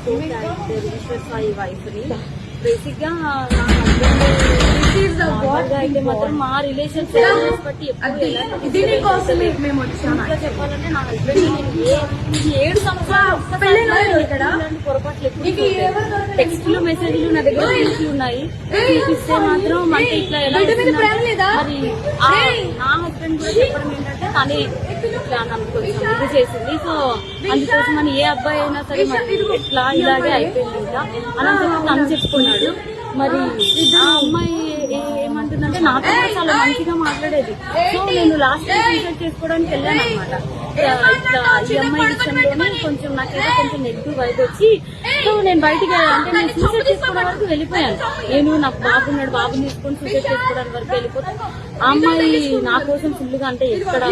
కో character Eshwar Sai wife ని. Basic గా నా హస్బెండ్ అయితే మాత్రం మా రిలేషన్స్ బట్టి చెప్పాలంటే నా హస్బెండ్ నేను 7 సంవత్సరాలు పొరపాట్లు టెక్స్ట్లు మెసేజ్లు నా దగ్గర టెక్స్ట్లు ఉన్నాయి. చూపిస్తే మాత్రం అంటే ఇట్లా ఎలా మరి నా హస్బెండ్ కూడా చెప్పడం ఏంటంటే తనే ఇట్లా నన్ను కొంచెం ఇది చేసింది. సో అందుకోసం అని ఏ అబ్బాయి అయినా సరే మరి ఇట్లా ఇలాగే అయిపోయింది ఇంకా అని చెప్పి తను చెప్పుకున్నాడు. మరి ఆ అమ్మాయి ఏమంటుందంటే నాతో చాలా మంచిగా మాట్లాడేది. సో నేను లాస్ట్ టైం సూసైడ్ చేసుకోవడానికి వెళ్ళాను అనమాట. ఇట్లా ఈ అమ్మాయి విషయంలోనే కొంచెం నాకేదో కొంచెం నెగిటివ్ వైబ్ వచ్చి సో నేను బయటికి అంటే నేను సూసైడ్ చేసుకోవడం వరకు వెళ్ళిపోయాను. నేను నాకు బాబున్నాడు, బాబుని తీసుకొని సూసైడ్ చేసుకోవడానికి వరకు వెళ్ళిపోతే ఆ అమ్మాయి నా కోసం ఫుల్గా అంటే ఎక్కడ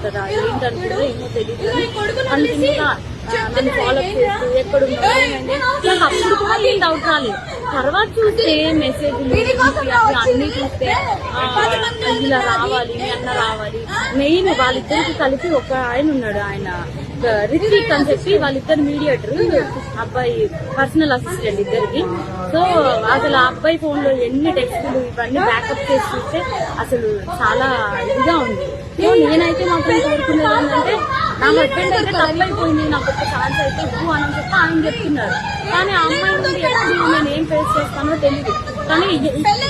కదా ఏంటని కూడా ఏమో తెలియదు అంటున్నా నన్ను ఫాలో చేస్తూ ఎక్కడున్నాడు అప్పుడు కూడా ఏం డౌట్ రాలేదు. తర్వాత చూస్తే మెసేజ్లు అన్ని చూస్తే ఇలా రావాలి మీ అన్న రావాలి. మెయిన్ వాళ్ళిద్దరికి కలిపి ఒక ఆయన ఉన్నాడు, ఆయన రిత్విక్ అని చెప్పి వాళ్ళిద్దరు మీడియేటర్, అబ్బాయి పర్సనల్ అసిస్టెంట్ ఇద్దరికి. సో అసలు ఆ అబ్బాయి ఫోన్ లో ఎన్ని టెక్స్టులు ఇవన్నీ బ్యాకప్ చేసి చూస్తే అసలు చాలా ఇదిగా ఉంది. సో నేనైతే మాత్రం కోరుకునేది ఏంటంటే నా హస్బెండ్ అయితే తప్పైపోయింది, నాకు ఒక ఛాన్స్ అయితే ఇవ్వు అని చెప్పి ఆయన చెప్తున్నారు. కానీ ఆ అమ్మాయి నుండి ఎప్పుడు నేను ఏం ఫేస్ చేస్తానో తెలియదు. కానీ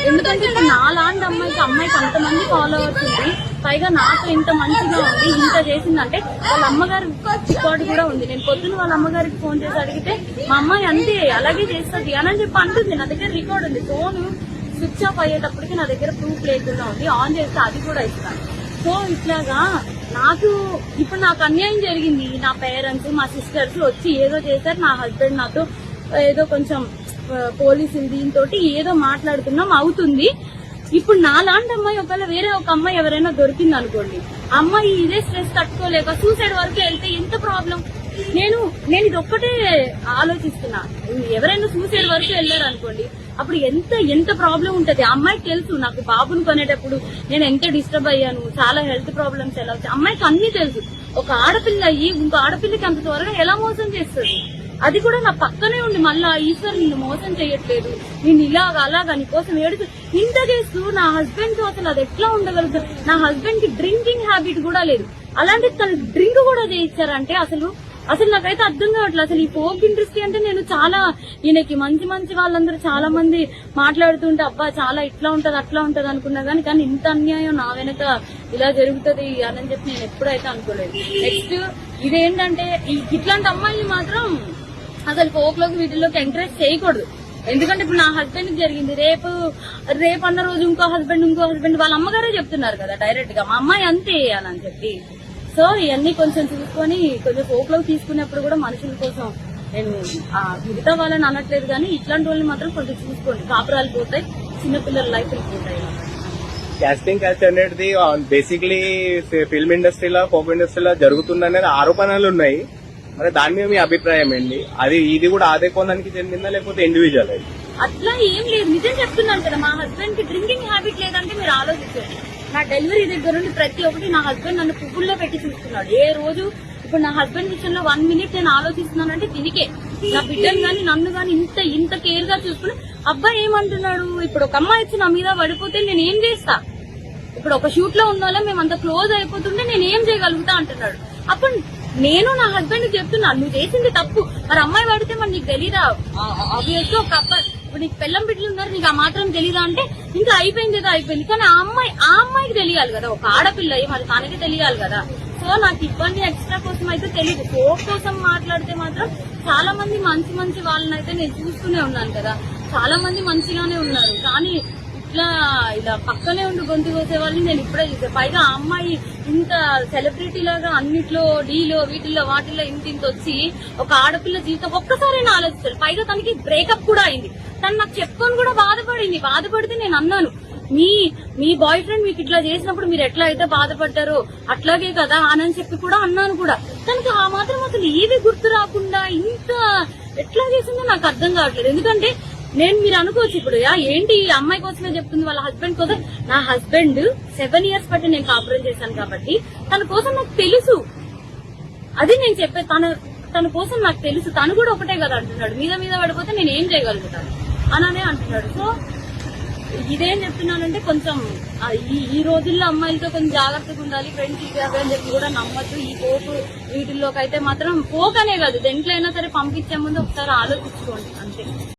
ఎందుకంటే ఇప్పుడు నాలాంటి అమ్మాయికి అంతమంది ఫాలోవర్స్ ఉంది, పైగా నాకు ఇంత మంచిగా ఉంది, ఇంత చేసిందంటే వాళ్ళ అమ్మగారి రికార్డు కూడా ఉంది. నేను పొద్దున వాళ్ళ అమ్మగారికి ఫోన్ చేసి అడిగితే మా అమ్మాయి అంతే అలాగే చేస్తుంది అని చెప్పి అంటుంది. నా దగ్గర రికార్డు ఉంది. ఫోన్ స్విచ్ ఆఫ్ అయ్యేటప్పటికి నా దగ్గర ప్రూఫ్ లేకుండా ఉంది, ఆన్ చేస్తే అది కూడా ఇస్తాను. సో ఇట్లాగా ఇప్పుడు నాకు అన్యాయం జరిగింది. నా పేరెంట్స్ మా సిస్టర్స్ వచ్చి ఏదో చేశారు. నా హస్బెండ్ నాతో ఏదో కొంచెం పోలీసులు దీంతో ఏదో మాట్లాడుతున్నాం అవుతుంది. ఇప్పుడు నా లాంటి అమ్మాయి ఒకవేళ వేరే ఒక అమ్మాయి ఎవరైనా దొరికింది అనుకోండి, అమ్మాయి ఇదే స్ట్రెస్ తట్టుకోలేక సూసైడ్ వరకు వెళ్తే ఎంత ప్రాబ్లం. నేను ఇది ఒక్కటే ఆలోచిస్తున్నా, ఎవరైనా సూసైడ్ వరకు వెళ్ళారు అనుకోండి అప్పుడు ఎంత ప్రాబ్లం ఉంటది. అమ్మాయికి తెలుసు నాకు బాబుని కొనేటప్పుడు నేను ఎంత డిస్టర్బ్ అయ్యాను, చాలా హెల్త్ ప్రాబ్లమ్స్ ఎలా వచ్చాయి అమ్మాయికి అన్ని తెలుసు. ఒక ఆడపిల్ల అయ్యి ఇంకో ఆడపిల్లకి అంత త్వరగా ఎలా మోసం చేస్తుంది. అది కూడా నా పక్కనే ఉండి మళ్ళా ఈశ్వర్ నిన్ను మోసం చేయట్లేదు, నేను అలాగా నీకోసం ఏడుచు ఇంత చేస్తూ నా హస్బెండ్ తో అసలు అది ఎట్లా ఉండగలుగుతారు. నా హస్బెండ్ కి డ్రింకింగ్ హ్యాబిట్ కూడా లేదు, అలాంటి తను డ్రింక్ కూడా చేయించారంటే అసలు నాకైతే అర్థం కావట్లేదు. అసలు ఈ ఫోక్ ఇండస్ట్రీ అంటే నేను చాలా ఈయనకి మంచి వాళ్ళందరూ చాలా మంది మాట్లాడుతుంటే అబ్బా చాలా ఇట్లా ఉంటది అట్లా ఉంటది అనుకున్నా కానీ ఇంత అన్యాయం నా వెనక ఇలా జరుగుతుంది అని చెప్పి నేను ఎప్పుడైతే అనుకోలేదు. నెక్స్ట్ ఇదేంటంటే ఇట్లాంటి అమ్మాయిని మాత్రం అసలు ఫోక్ లోకి వీటిల్లోకి ఎంకరేజ్ చేయకూడదు. ఎందుకంటే ఇప్పుడు నా హస్బెండ్ కి జరిగింది, రేపు అన్న రోజు ఇంకో హస్బెండ్ వాళ్ళ అమ్మగారే చెప్తున్నారు కదా డైరెక్ట్ గా మా అమ్మాయి అంతే అని చెప్పి. సో ఇవన్నీ కొంచెం చూసుకొని కొంచెం ఫోక్ లోకి తీసుకున్నప్పుడు కూడా మనుషుల కోసం నేను మిగతా వాళ్ళని అనట్లేదు కానీ ఇట్లాంటి వాళ్ళని మాత్రం కొంచెం చూసుకోండి. కాపురాలు పోతాయి, చిన్నపిల్లల లైఫ్లు పోతాయి. కాస్టింగ్ కల్చర్ అనేది బేసిక్లీ ఫిల్మ్ ఇండస్ట్రీలో ఫోక్ ఇండస్ట్రీలో జరుగుతుందనే ఆరోపణలు ఉన్నాయి. మరి దాని మీద మీ అభిప్రాయం ఏంటి? ఇది కూడా అదే కోణానికి చెందిందా లేకపోతే ఇండివిజువల్? అట్లా ఏం లేదు, నిజం చెప్తున్నాను కదా. మా హస్బెండ్ కి డ్రింకింగ్ హ్యాబిట్ లేదంటే మీరు ఆలోచించండి. నా డెలివరీ దగ్గర నుండి ప్రతి ఒక్కటి నా హస్బెండ్ నన్ను పువ్వుల్లో పెట్టి చూస్తున్నాడు. ఏ రోజు ఇప్పుడు నా హస్బెండ్ విషయంలో 1 minute నేను ఆలోచిస్తున్నానంటే దీనికే. నా బిడ్డను గాని నన్ను గాని ఇంత కేర్ గా చూసుకుని అబ్బాయి ఏమంటున్నాడు, ఇప్పుడు ఒక అమ్మాయి వచ్చి నా మీద పడిపోతే నేను ఏం చేస్తా, ఇప్పుడు ఒక షూట్ లో ఉన్న వాళ్ళం మేము అంత క్లోజ్ అయిపోతుంటే నేను ఏం చేయగలుగుతా అంటున్నాడు. అప్పుడు నేను నా హస్బెండ్ కి చెప్తున్నా నువ్వు చేసింది తప్పు, మరి అమ్మాయి పడితే మరి నీకు తెలీదా, ఆబ్వియస్గా ఒక అబ్బాయి ఇప్పుడు నీకు పిల్లం బిడ్డలు ఉన్నారు నీకు ఆ మాత్రం తెలీదా అంటే ఇంకా అయిపోయింది ఏదో అయిపోయింది. కానీ ఆ అమ్మాయికి తెలియాలి కదా, ఒక ఆడపిల్ల మరి తనకి తెలియాలి కదా. సో నాకు ఇబ్బంది ఎక్స్ట్రా కోసం అయితే తెలియదు. ఫోక్ కోసం మాట్లాడితే మాత్రం చాలా మంది మంచి వాళ్ళని అయితే నేను చూస్తూనే ఉన్నాను కదా, చాలా మంది మంచిగానే ఉన్నారు. కానీ ఇలా పక్కనే ఉండి గొంతు కోసే వాళ్ళని నేను ఇప్పుడే చూసాను. పైగా ఆ అమ్మాయి ఇంత సెలబ్రిటీ లాగా అన్నిట్లో డీలో వీటిల్లో వాటిల్లో ఇంత వచ్చి ఒక ఆడపిల్ల జీవితం ఒక్కసారైనా ఆలోచిస్తారు. పైగా తనకి బ్రేకప్ కూడా అయింది. తను నాకు చెప్పుకొని కూడా బాధపడితే నేను అన్నాను మీ బాయ్ ఫ్రెండ్ మీకు ఇట్లా చేసినప్పుడు మీరు ఎట్లా అయితే బాధపడ్డారో అట్లాగే కదా అని చెప్పి కూడా అన్నాను కూడా. తనకి ఆ మాత్రం అసలు ఏది గుర్తు రాకుండా ఇంత ఎట్లా చేసిందో నాకు అర్థం కావట్లేదు. ఎందుకంటే మీరు అనుకోవచ్చు ఇప్పుడు ఏంటి ఈ అమ్మాయి కోసమే చెప్తుంది వాళ్ళ హస్బెండ్ కోసం. నా హస్బెండ్ 7 years బట్టి నేను కాపురం చేశాను కాబట్టి తన కోసం నాకు తెలుసు. అది నేను చెప్పే తన కోసం నాకు తెలుసు, తను కూడా ఒకటే కదా అంటున్నాడు, మీద మీద పడిపోతే నేను ఏం చేయగలుగుతాను అననే అంటున్నాడు. సో ఇదేం చెప్తున్నానంటే కొంచెం ఈ రోజుల్లో అమ్మాయిలతో కొంచెం జాగ్రత్తగా ఉండాలి, ఫ్రెండ్స్ ఇది అవి అని చెప్పి కూడా నమ్మద్దు. ఈ పోకు వీటిల్లోకి అయితే మాత్రం పోకనే కాదు, దేంట్లో అయినా సరే పంపించే ముందు ఒకసారి ఆలోచించుకోండి అంతే.